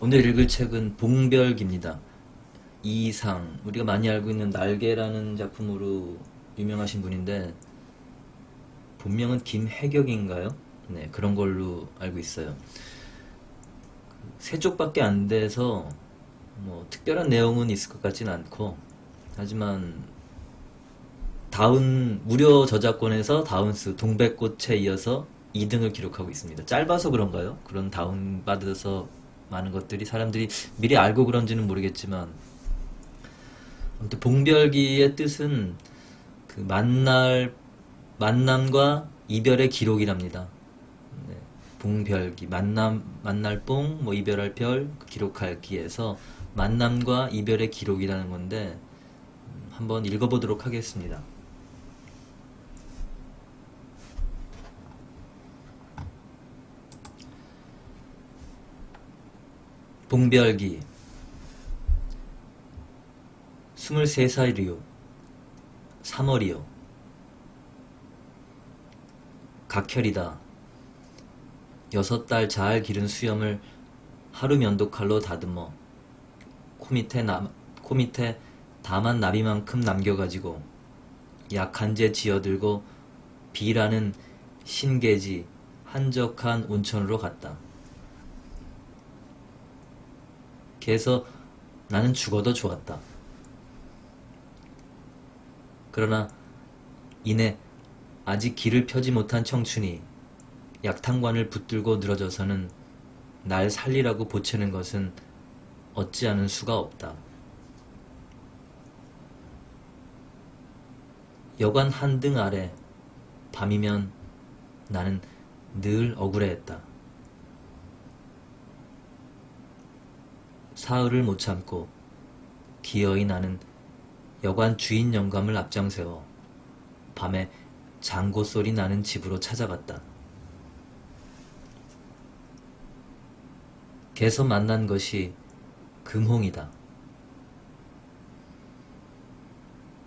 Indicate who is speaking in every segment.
Speaker 1: 오늘 읽을 책은 봉별기입니다. 이상, 우리가 많이 알고 있는 날개라는 작품으로 유명하신 분인데 본명은 김혜격인가요? 네, 그런 걸로 알고 있어요. 세 쪽밖에 안 돼서 뭐 특별한 내용은 있을 것 같진 않고, 하지만 다운 무료 저작권에서 다운수 동백꽃에 이어서 2등을 기록하고 있습니다. 짧아서 그런가요? 그런 다운받아서 많은 것들이 사람들이 미리 알고 그런지는 모르겠지만, 아무튼 봉별기의 뜻은 그 만남과 이별의 기록이랍니다. 네, 봉별기, 만날 봉, 뭐 이별할 별, 기록할 기에서 만남과 이별의 기록이라는 건데, 한번 읽어보도록 하겠습니다. 봉별기. 23살이요. 3월이요. 각혈이다. 6달 잘 기른 수염을 하루 면도칼로 다듬어 코 밑에 다만 나비만큼 남겨가지고 약 한 제 지어들고 비라는 신계지 한적한 온천으로 갔다. 그래서 나는 죽어도 좋았다. 그러나 이내 아직 길을 펴지 못한 청춘이 약탕관을 붙들고 늘어져서는 날 살리라고 보채는 것은 어찌 않을 수가 없다. 여관 한등 아래 밤이면 나는 늘 억울해했다. 사흘을 못 참고 기어이 나는 여관 주인 영감을 앞장세워 밤에 장고 소리 나는 집으로 찾아갔다. 개서 만난 것이 금홍이다.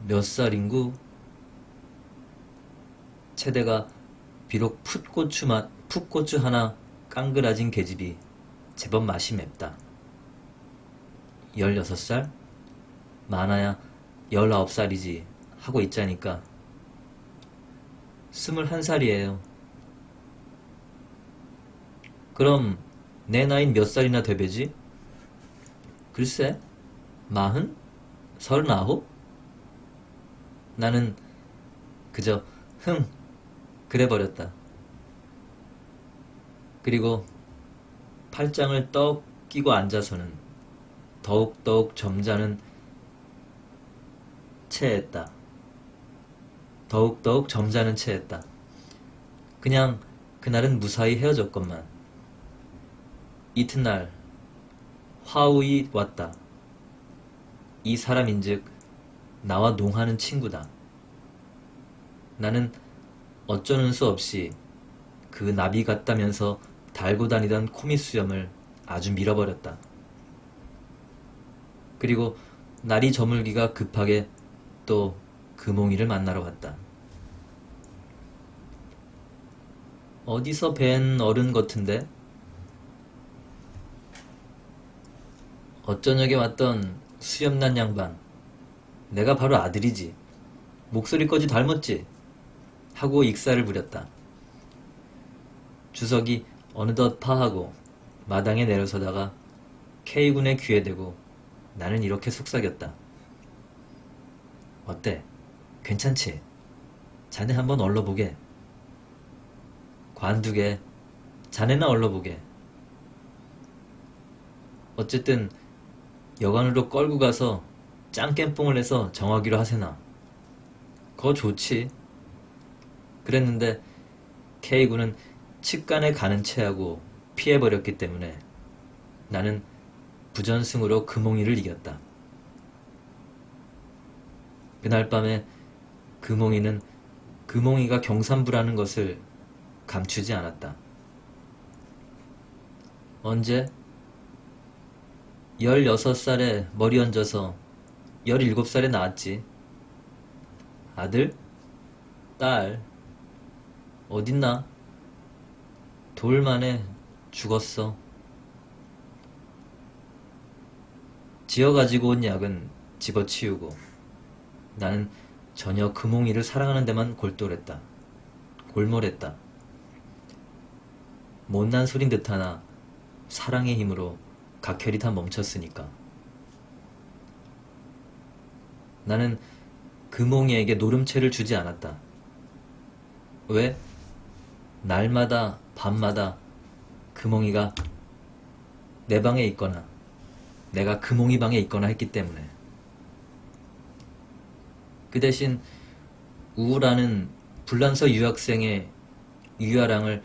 Speaker 1: 몇 살인구? 채대가 비록 풋고추 하나 깡그라진 계집이 제법 맛이 맵다. 16살? 많아야 19살이지 하고 있자니까. 21살이에요. 그럼 내 나이는 몇 살이나 되배지? 글쎄, 40? 39? 나는 그저 흥 그래버렸다. 그리고 팔짱을 떡 끼고 앉아서는 더욱더욱 점잖은 체했다. 더욱더욱 점잖은 체했다. 그냥 그날은 무사히 헤어졌건만. 이튿날 화우이 왔다. 이 사람인즉 나와 농하는 친구다. 나는 어쩌는 수 없이 그 나비 같다면서 달고 다니던 코미수염을 아주 밀어버렸다. 그리고 날이 저물기가 급하게 또 금홍이를 만나러 갔다. 어디서 뵌 어른 같은데? 어쩌녁에 왔던 수염난 양반. 내가 바로 아들이지. 목소리까지 닮았지? 하고 익사를 부렸다. 주석이 어느덧 파하고 마당에 내려서다가 K군의 귀에 대고 나는 이렇게 속삭였다. 어때? 괜찮지? 자네 한번 얼러보게. 관두게. 자네나 얼러보게. 어쨌든 여관으로 끌고 가서 짱깸뽕을 해서 정하기로 하세나. 그거 좋지. 그랬는데 K군은 측간에 가는 체하고 피해버렸기 때문에 나는 부전승으로 금홍이를 이겼다. 그날 밤에 금홍이는 금홍이가 경산부라는 것을 감추지 않았다. 언제? 16살에 머리 얹어서 17살에 낳았지. 아들? 딸? 어딨나? 돌 만에 죽었어. 지어 가지고 온 약은 집어치우고 나는 전혀 금홍이를 사랑하는 데만 골몰했다. 못난 소린 듯하나 사랑의 힘으로 각혈이 다 멈췄으니까. 나는 금홍이에게 노름채를 주지 않았다. 왜? 날마다 밤마다 금홍이가 내 방에 있거나 내가 금홍이 방에 있거나 했기 때문에. 그 대신 우우라는 불란서 유학생의 유야랑을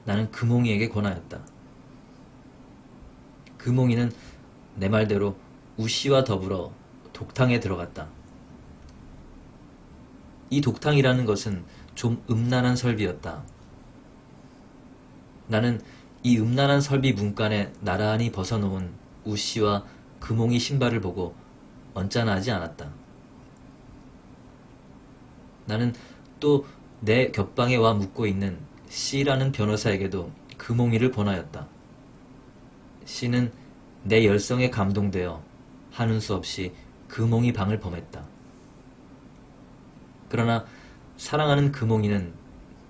Speaker 1: 나는 금홍이에게 권하였다. 금홍이는 내 말대로 우씨와 더불어 독탕에 들어갔다. 이 독탕이라는 것은 좀 음란한 설비였다. 나는 이 음란한 설비 문간에 나란히 벗어놓은 우씨와 금홍이 신발을 보고 언짢아하지 않았다. 나는 또 내 곁방에 와 묵고 있는 C라는 변호사에게도 금홍이를 권하였다. C는 내 열성에 감동되어 하는 수 없이 금홍이 방을 범했다. 그러나 사랑하는 금홍이는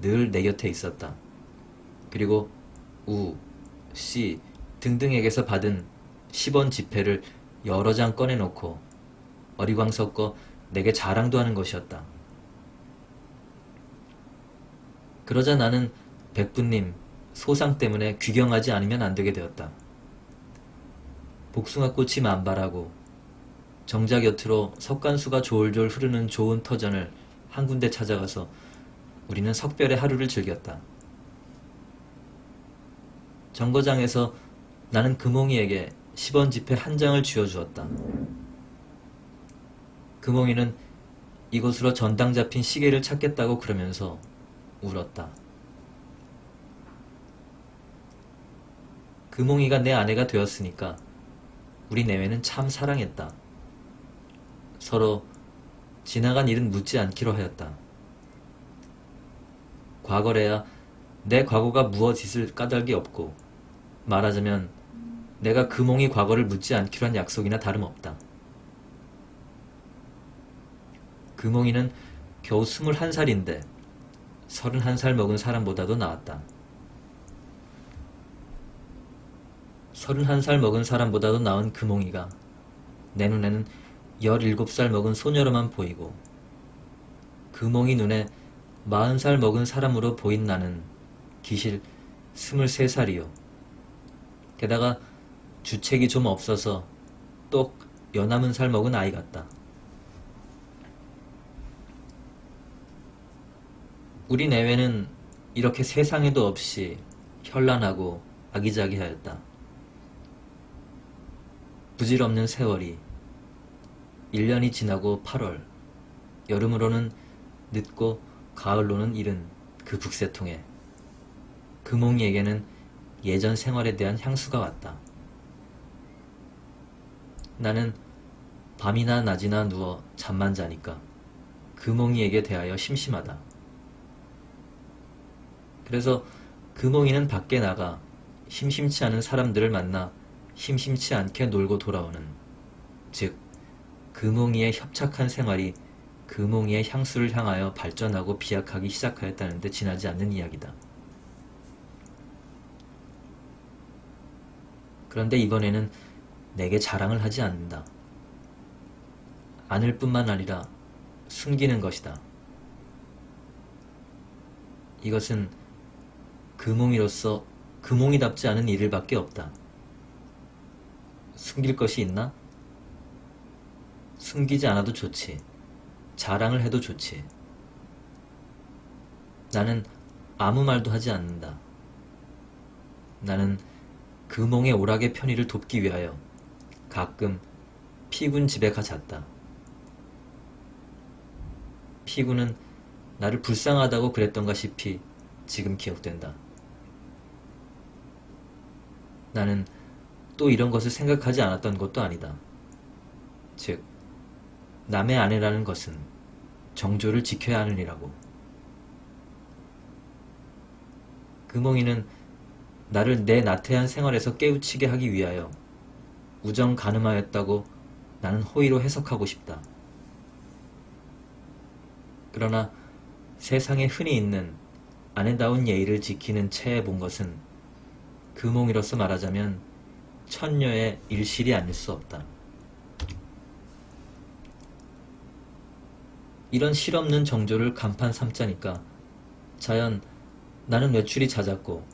Speaker 1: 늘 내 곁에 있었다. 그리고 우, C 등등에게서 받은 10원 지폐를 여러 장 꺼내놓고 어리광 섞어 내게 자랑도 하는 것이었다. 그러자 나는 백부님 소상 때문에 귀경하지 않으면 안 되게 되었다. 복숭아꽃이 만발하고 정자 곁으로 석간수가 졸졸 흐르는 좋은 터전을 한 군데 찾아가서 우리는 석별의 하루를 즐겼다. 정거장에서 나는 금홍이에게 10원 지폐 한 장을 쥐어주었다. 금홍이는 이곳으로 전당 잡힌 시계를 찾겠다고 그러면서 울었다. 금홍이가 내 아내가 되었으니까 우리 내외는 참 사랑했다. 서로 지나간 일은 묻지 않기로 하였다. 과거래야 내 과거가 무엇 있을 까닭이 없고 말하자면 내가 금홍이 과거를 묻지 않기로 한 약속이나 다름없다. 금홍이는 겨우 21살인데 31살 먹은 사람보다도 나았다. 31살 먹은 사람보다도 나은 금홍이가 내 눈에는 17살 먹은 소녀로만 보이고 금홍이 눈에 40살 먹은 사람으로 보인 나는 기실 23살이요. 게다가 주책이 좀 없어서 똑 여남은 살 먹은 아이 같다. 우리 내외는 이렇게 세상에도 없이 현란하고 아기자기하였다. 부질없는 세월이 1년이 지나고 8월, 여름으로는 늦고 가을로는 이른 그 북새통에 금홍이에게는 예전 생활에 대한 향수가 왔다. 나는 밤이나 낮이나 누워 잠만 자니까 금홍이에게 대하여 심심하다. 그래서 금홍이는 밖에 나가 심심치 않은 사람들을 만나 심심치 않게 놀고 돌아오는, 즉 금홍이의 협착한 생활이 금홍이의 향수를 향하여 발전하고 비약하기 시작하였다는데 지나지 않는 이야기다. 그런데 이번에는 내게 자랑을 하지 않는다. 않을 뿐만 아니라 숨기는 것이다. 이것은 금홍이로서 금홍이답지 않은 일을 밖에 없다. 숨길 것이 있나? 숨기지 않아도 좋지. 자랑을 해도 좋지. 나는 아무 말도 하지 않는다. 나는 금홍의 오락의 편의를 돕기 위하여 가끔 피군 집에 가 잤다. 피군은 나를 불쌍하다고 그랬던가 싶이 지금 기억된다. 나는 또 이런 것을 생각하지 않았던 것도 아니다. 즉, 남의 아내라는 것은 정조를 지켜야 하느니라고. 금홍이는 나를 내 나태한 생활에서 깨우치게 하기 위하여 우정 가늠하였다고 나는 호의로 해석하고 싶다. 그러나 세상에 흔히 있는 아내다운 예의를 지키는 체해 본 것은 금홍이로서 말하자면 천녀의 일실이 아닐 수 없다. 이런 실없는 정조를 간판 삼자니까 자연 나는 외출이 잦았고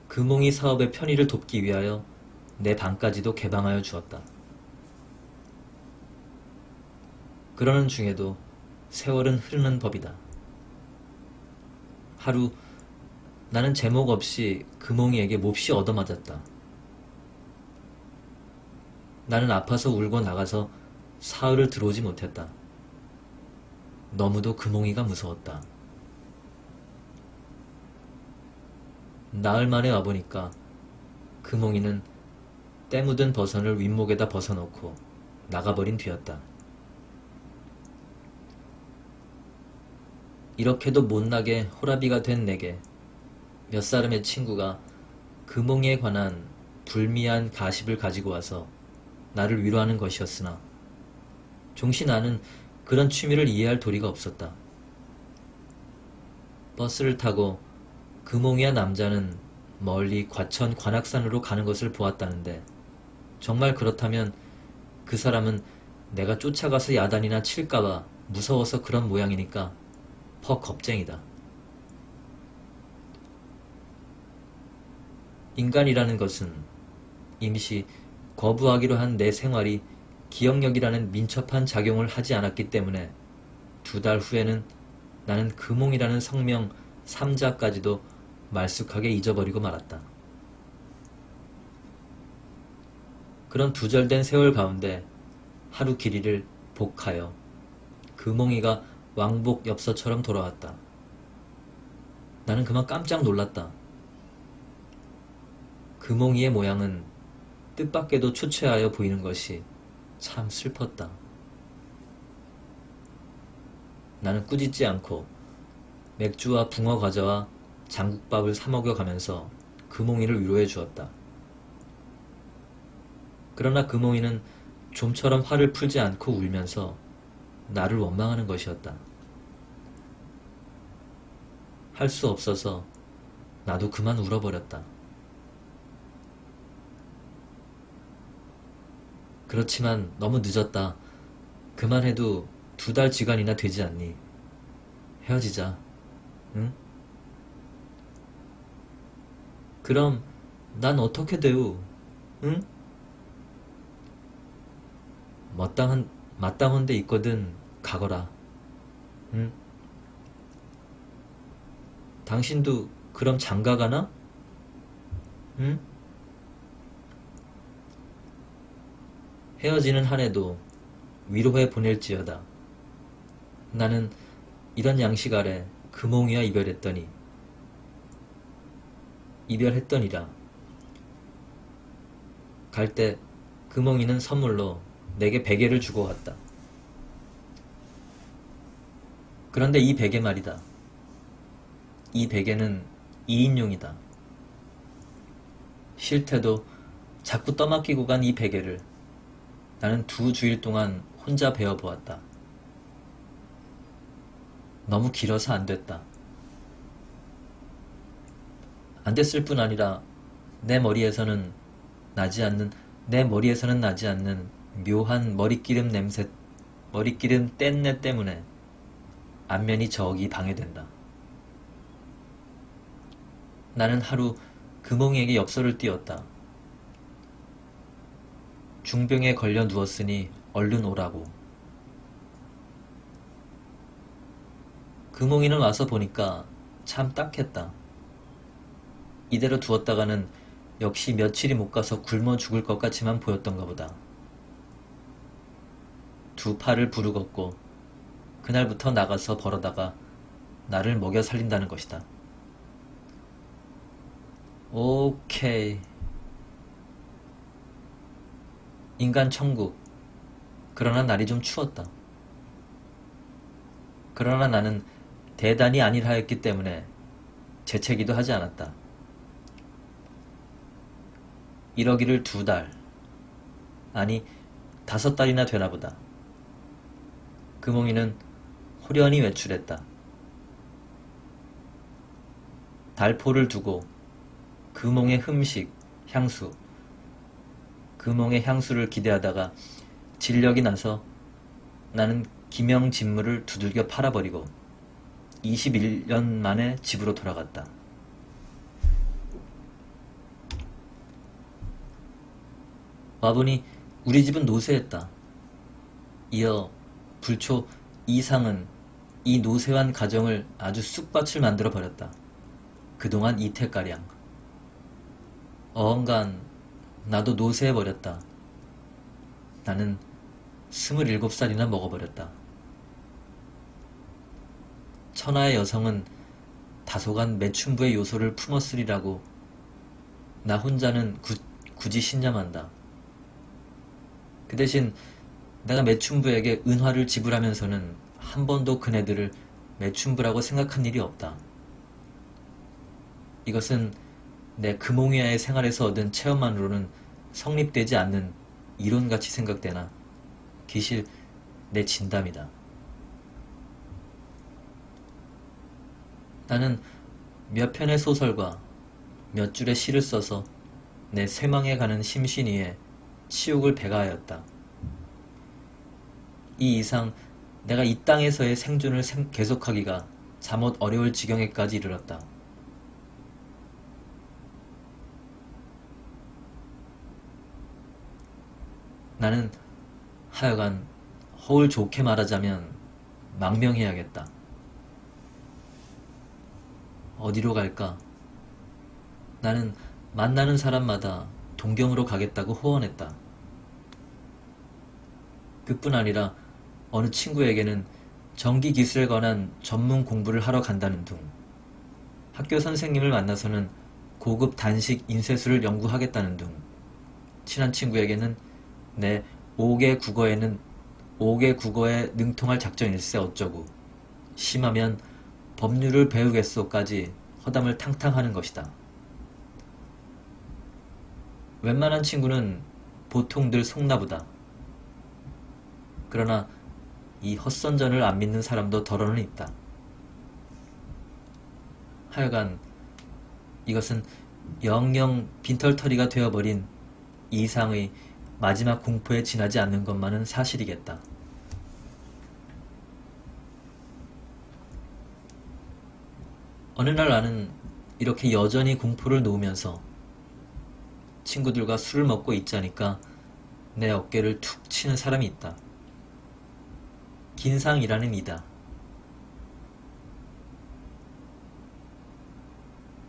Speaker 1: 금홍이 사업의 편의를 돕기 위하여 내 방까지도 개방하여 주었다. 그러는 중에도 세월은 흐르는 법이다. 하루 나는 제목 없이 금홍이에게 몹시 얻어맞았다. 나는 아파서 울고 나가서 사흘을 들어오지 못했다. 너무도 금홍이가 무서웠다. 나흘 만에 와보니까 금홍이는 때 묻은 버선을 윗목에다 벗어놓고 나가버린 뒤였다. 이렇게도 못나게 호라비가 된 내게 몇 사람의 친구가 금홍이에 관한 불미한 가십을 가지고 와서 나를 위로하는 것이었으나 종시 나는 그런 취미를 이해할 도리가 없었다. 버스를 타고 금홍이와 남자는 멀리 과천 관악산으로 가는 것을 보았다는데 정말 그렇다면 그 사람은 내가 쫓아가서 야단이나 칠까봐 무서워서 그런 모양이니까 퍽 겁쟁이다. 인간이라는 것은 임시 거부하기로 한 내 생활이 기억력이라는 민첩한 작용을 하지 않았기 때문에 2달 후에는 나는 금홍이라는 성명 3자까지도 말쑥하게 잊어버리고 말았다. 그런 두절된 세월 가운데 하루 길이를 복하여 금홍이가 왕복 엽서처럼 돌아왔다. 나는 그만 깜짝 놀랐다. 금홍이의 모양은 뜻밖에도 초췌하여 보이는 것이 참 슬펐다. 나는 꾸짖지 않고 맥주와 붕어 과자와 장국밥을 사 먹여가면서 금홍이를 위로해 주었다. 그러나 금홍이는 좀처럼 화를 풀지 않고 울면서 나를 원망하는 것이었다. 할 수 없어서 나도 그만 울어버렸다. 그렇지만 너무 늦었다. 그만해도 2달지간이나 되지 않니? 헤어지자. 응? 그럼 난 어떻게 돼요? 응? 마땅한 데 있거든. 가거라. 응? 당신도 그럼 장가가나? 응? 헤어지는 한 해도 위로해 보낼지어다. 나는 이런 양식 아래 금홍이와 이별했더니라. 갈 때 금홍이는 선물로 내게 베개를 주고 갔다. 그런데 이 베개 말이다. 이 베개는 2인용이다. 싫대도 자꾸 떠맡기고 간 이 베개를 나는 2주일 동안 혼자 베어보았다. 너무 길어서 안 됐다. 안 됐을 뿐 아니라 내 머리에서는 나지 않는 묘한 머리기름 뗀내 때문에 안면이 저기 방해된다. 나는 하루 금홍이에게 엽서를 띄웠다. 중병에 걸려 누웠으니 얼른 오라고. 금홍이는 와서 보니까 참 딱했다. 이대로 두었다가는 역시 며칠이 못 가서 굶어 죽을 것 같이만 보였던가 보다. 2팔을 부르짖고 그날부터 나가서 벌어다가 나를 먹여 살린다는 것이다. 오케이. 인간 천국. 그러나 날이 좀 추웠다. 그러나 나는 대단히 안일하였기 때문에 재채기도 하지 않았다. 이러기를 2달, 아니 5달이나 되나 보다. 금홍이는 호련히 외출했다. 달포를 두고 금홍의 흠식, 향수, 금홍의 향수를 기대하다가 진력이 나서 나는 김영진물을 두들겨 팔아버리고 21년 만에 집으로 돌아갔다. 와보니 우리 집은 노쇠했다. 이어 불초 이상은 이 노쇠한 가정을 아주 쑥밭을 만들어 버렸다. 그동안 이태가량. 어언간 나도 노쇠해버렸다. 나는 27살이나 먹어버렸다. 천하의 여성은 다소간 매춘부의 요소를 품었으리라고 나 혼자는 굳이 신념한다. 그 대신 내가 매춘부에게 은화를 지불하면서는 한 번도 그네들을 매춘부라고 생각한 일이 없다. 이것은 내 금홍이와의 생활에서 얻은 체험만으로는 성립되지 않는 이론같이 생각되나 기실 내 진담이다. 나는 몇 편의 소설과 몇 줄의 시를 써서 내 쇠망에 가는 심신위에 치욕을 배가하였다. 이 이상 내가 이 땅에서의 생존을 계속하기가 잠옷 어려울 지경에까지 이르렀다. 나는 하여간 허울 좋게 말하자면 망명해야겠다. 어디로 갈까? 나는 만나는 사람마다 동경으로 가겠다고 호언했다. 그뿐 아니라 어느 친구에게는 전기기술에 관한 전문 공부를 하러 간다는 둥, 학교 선생님을 만나서는 고급 단식 인쇄술을 연구하겠다는 둥, 친한 친구에게는 내 5개 국어에 능통할 작정일세 어쩌고, 심하면 법률을 배우겠소까지 허담을 탕탕 하는 것이다. 웬만한 친구는 보통들 속나보다. 그러나 이 헛선전을 안 믿는 사람도 더러는 있다. 하여간 이것은 영영 빈털터리가 되어버린 이상의 마지막 공포에 지나지 않는 것만은 사실이겠다. 어느 날 나는 이렇게 여전히 공포를 놓으면서 친구들과 술을 먹고 있자니까 내 어깨를 툭 치는 사람이 있다. 긴상이라는 이다.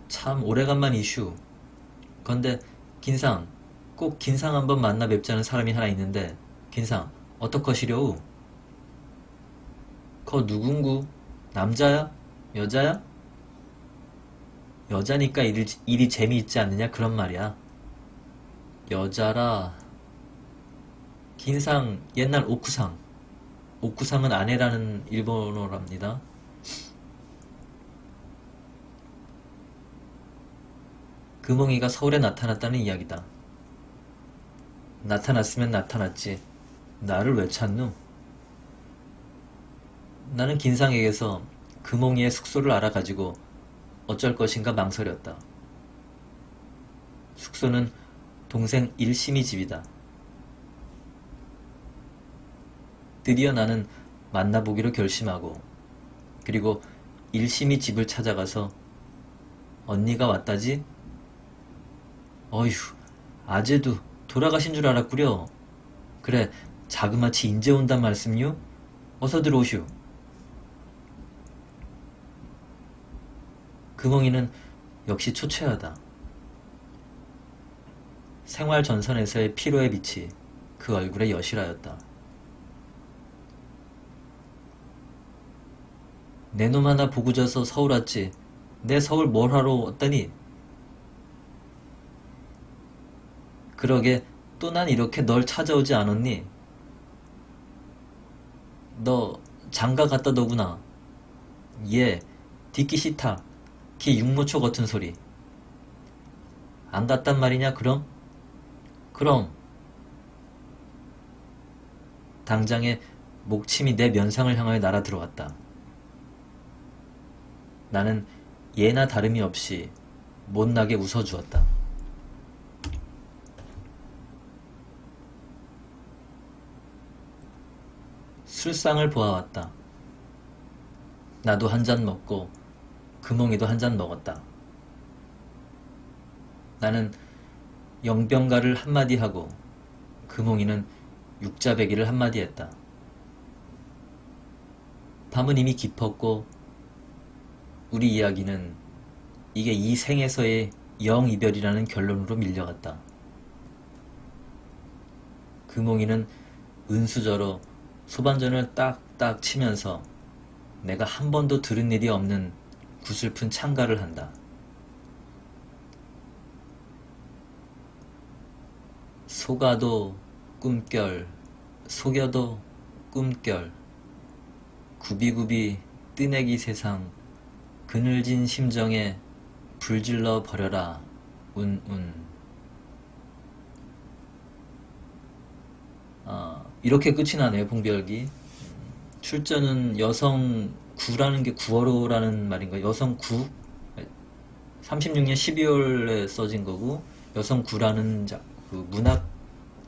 Speaker 1: 참 오래간만 이슈. 건데 긴상, 꼭 긴상 한번 만나 뵙자는 사람이 하나 있는데 긴상 어떡하시려우? 거 누군구? 남자야? 여자야? 여자니까 일이 재미있지 않느냐 그런 말이야. 여자라. 긴상 옛날 옥구상. 옥구상은 아내라는 일본어랍니다. 금홍이가 서울에 나타났다는 이야기다. 나타났으면 나타났지. 나를 왜 찾누? 나는 긴상에게서 금홍이의 숙소를 알아가지고 어쩔 것인가 망설였다. 숙소는 동생 일심이 집이다. 드디어 나는 만나보기로 결심하고 그리고 일심이 집을 찾아가서 언니가 왔다지? 어휴, 아재도 돌아가신 줄 알았구려. 그래, 자그마치 인제 온단 말씀요? 어서 들어오슈. 금홍이는 역시 초췌하다. 생활 전선에서의 피로의 빛이 그 얼굴에 여실하였다. 내 놈 하나 보고 져서 서울 왔지. 내 서울 뭘 하러 왔다니? 그러게 또 난 이렇게 널 찾아오지 않았니? 너 장가 갔다 너구나. 예, 듣기 싫다. 기 육모초 같은 소리. 안 갔단 말이냐 그럼? 그럼 당장에 목침이 내 면상을 향하여 날아 들어왔다. 나는 예나 다름이 없이 못나게 웃어주었다. 술상을 보아왔다. 나도 한 잔 먹고 금홍이도 한 잔 먹었다. 나는 영병가를 한마디 하고 금홍이는 육자배기를 한마디 했다. 밤은 이미 깊었고 우리 이야기는 이게 이 생에서의 영이별이라는 결론으로 밀려갔다. 금홍이는 은수저로 소반전을 딱딱 치면서 내가 한 번도 들은 일이 없는 구슬픈 창가를 한다. 속아도 꿈결, 속여도 꿈결, 구비구비 뜨내기 세상, 그늘진 심정에 불질러 버려라, 운운. 이렇게 끝이 나네요, 봉별기. 출전은 여성 구라는 게 구어로라는 말인가? 여성 구? 36년 12월에 써진 거고, 여성 구라는 그 문학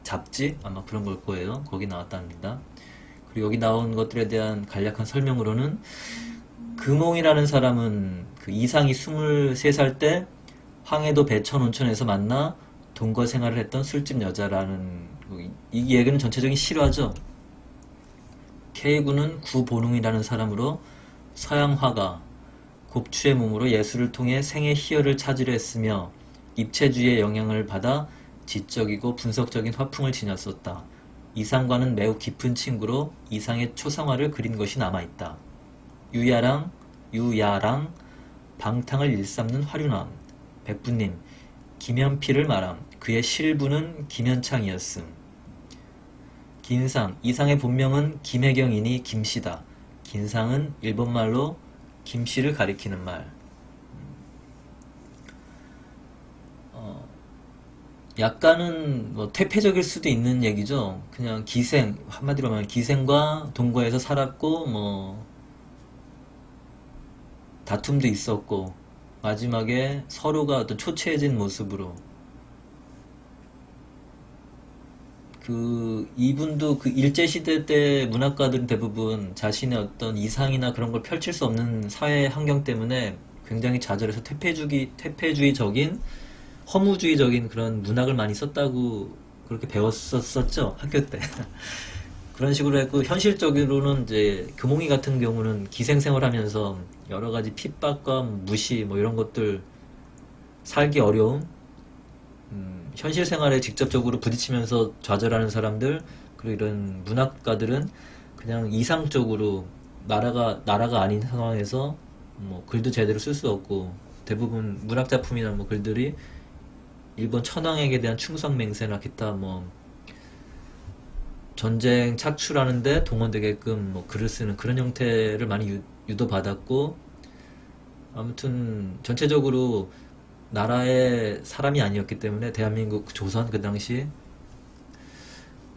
Speaker 1: 잡지? 아마 그런 걸 거예요. 거기 나왔답니다. 그리고 여기 나온 것들에 대한 간략한 설명으로는, 금홍이라는 사람은 그 이상이 23살 때 황해도 배천 온천에서 만나 동거 생활을 했던 술집 여자라는, 이 얘기는 전체적인 실화죠. K군은 구본웅이라는 사람으로 서양 화가, 곱추의 몸으로 예술을 통해 생의 희열을 찾으려 했으며 입체주의의 영향을 받아 지적이고 분석적인 화풍을 지녔었다. 이상과는 매우 깊은 친구로 이상의 초상화를 그린 것이 남아있다. 유야랑 방탕을 일삼는 화륜왕, 백부님, 김연필을 말함. 그의 실부는 김연창이었음. 긴상, 이상의 본명은 김혜경이니 김씨다. 긴상은 일본말로 김씨를 가리키는 말. 약간은 뭐 퇴폐적일 수도 있는 얘기죠. 그냥 기생, 한마디로 말하면 기생과 동거에서 살았고, 뭐 다툼도 있었고, 마지막에 서로가 어떤 초췌해진 모습으로, 이분도 그 일제시대 때 문학가들은 대부분 자신의 어떤 이상이나 그런 걸 펼칠 수 없는 사회 환경 때문에 굉장히 좌절해서 퇴폐주의적인, 허무주의적인 그런 문학을 많이 썼다고 그렇게 배웠었죠, 학교 때. 그런 식으로 했고, 현실적으로는 이제 금홍이 같은 경우는 기생생활 하면서 여러 가지 핍박과 무시, 뭐 이런 것들, 살기 어려움, 현실 생활에 직접적으로 부딪히면서 좌절하는 사람들, 그리고 이런 문학가들은 그냥 이상적으로 나라가 아닌 상황에서 뭐 글도 제대로 쓸 수 없고, 대부분 문학작품이나 뭐 글들이 일본 천황에게 대한 충성맹세나 기타 뭐 전쟁 착출하는데 동원되게끔 뭐 글을 쓰는 그런 형태를 많이 유도받았고, 아무튼 전체적으로 나라의 사람이 아니었기 때문에 대한민국 조선 그 당시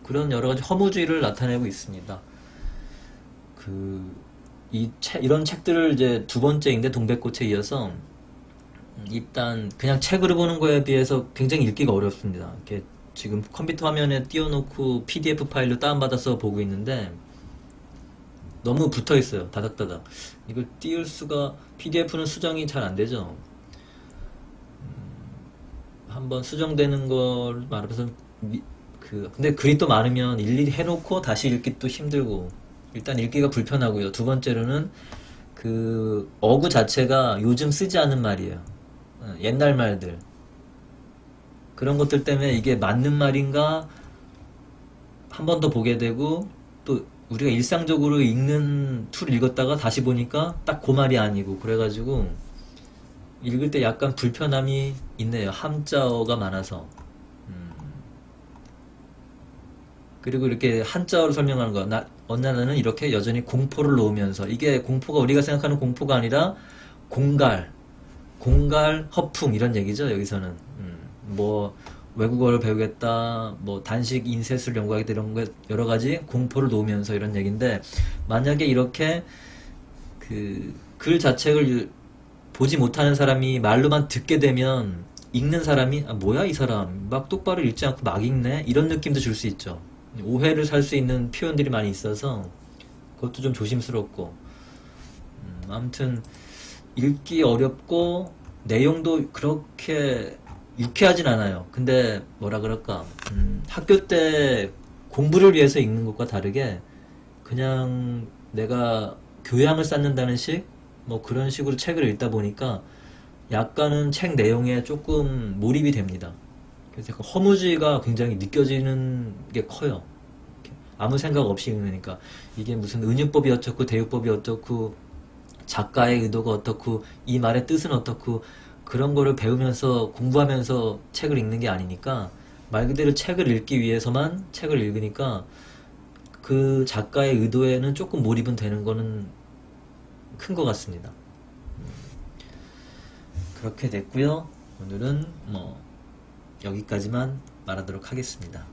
Speaker 1: 그런 여러 가지 허무주의를 나타내고 있습니다. 이런 책들을 이제 두 번째인데 동백꽃에 이어서 일단 그냥 책으로 보는 거에 비해서 굉장히 읽기가 어렵습니다. 이렇게 지금 컴퓨터 화면에 띄워놓고 PDF 파일로 다운받아서 보고 있는데 너무 붙어 있어요. 다닥다닥. 이걸 띄울 수가, PDF는 수정이 잘 안 되죠. 한번 수정되는 걸 말하면서 근데 글이 또 많으면 일일이 해놓고 다시 읽기 또 힘들고, 일단 읽기가 불편하고요. 두 번째로는 그 어구 자체가 요즘 쓰지 않는 말이에요. 옛날 말들, 그런 것들 때문에 이게 맞는 말인가 한 번 더 보게 되고, 또 우리가 일상적으로 읽는 툴을 읽었다가 다시 보니까 딱 그 말이 아니고, 그래가지고 읽을 때 약간 불편함이 있네요. 함자어가 많아서. 그리고 이렇게 한자어로 설명하는 거, 어느 나는 이렇게 여전히 공포를 놓으면서, 이게 공포가 우리가 생각하는 공포가 아니라 공갈, 허풍 이런 얘기죠. 여기서는 뭐 외국어를 배우겠다, 뭐 단식 인쇄술 연구하겠다 이런 거 여러 가지 공포를 놓으면서 이런 얘기인데 만약에 이렇게 그 글 자체를 보지 못하는 사람이 말로만 듣게 되면 읽는 사람이 아, 뭐야 이 사람 막 똑바로 읽지 않고 막 읽네 이런 느낌도 줄 수 있죠. 오해를 살 수 있는 표현들이 많이 있어서 그것도 좀 조심스럽고 아무튼 읽기 어렵고 내용도 그렇게 유쾌하진 않아요. 근데 뭐라 그럴까 학교 때 공부를 위해서 읽는 것과 다르게 그냥 내가 교양을 쌓는다는 식? 뭐 그런 식으로 책을 읽다 보니까 약간은 책 내용에 조금 몰입이 됩니다. 그래서 약간 허무주의가 굉장히 느껴지는 게 커요. 이렇게 아무 생각 없이 읽으니까 이게 무슨 은유법이 어떻고 대유법이 어떻고 작가의 의도가 어떻고 이 말의 뜻은 어떻고 그런 거를 배우면서 공부하면서 책을 읽는 게 아니니까 말 그대로 책을 읽기 위해서만 책을 읽으니까 그 작가의 의도에는 조금 몰입은 되는 거는 큰 것 같습니다. 그렇게 됐고요. 오늘은 뭐 여기까지만 말하도록 하겠습니다.